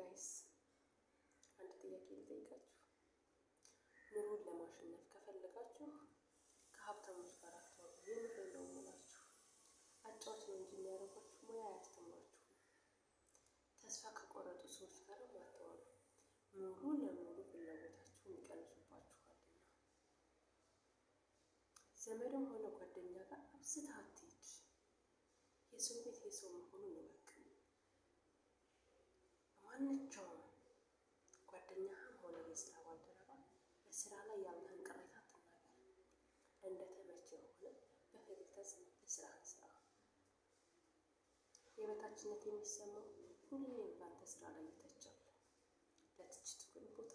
ጋይስ አንድ ጥያቄ ልጠይቃችሁ። ኑሮን ለማሸነፍ ከፈለጋችሁ ከሀብታሞች ጋር አትዋሉ። የምሬን ነው የምላችሁ። አጫዋች ነው እንጂ የሚያደርጓችሁ ሙያ አያስተምሯችሁም። ተስፋ ከቆረጡ ሰዎች ጋርም አትዋሉ። ሙሉ ለሙሉ ፍላጎታችሁን ይቀንሱባችኋልና። ዘመድም ሆነ ጓደኛ ጋር አብዝተህ አትሂድ። የሰው ቤት የሰው መሆኑን እወቅ። ማንኛውም ጓደኛህም ሆነ የስራ ባልደረባ በስራ ላይ ያለህን ቅሬታ አትናገር። እንደተመቸህ ሆነ በፈገግታ ስራህን ስራ። የበታችነት የሚሰማው ሁሌም ባንተ ስራ ላይ ይተቻል። ለትችት ግን ቦታ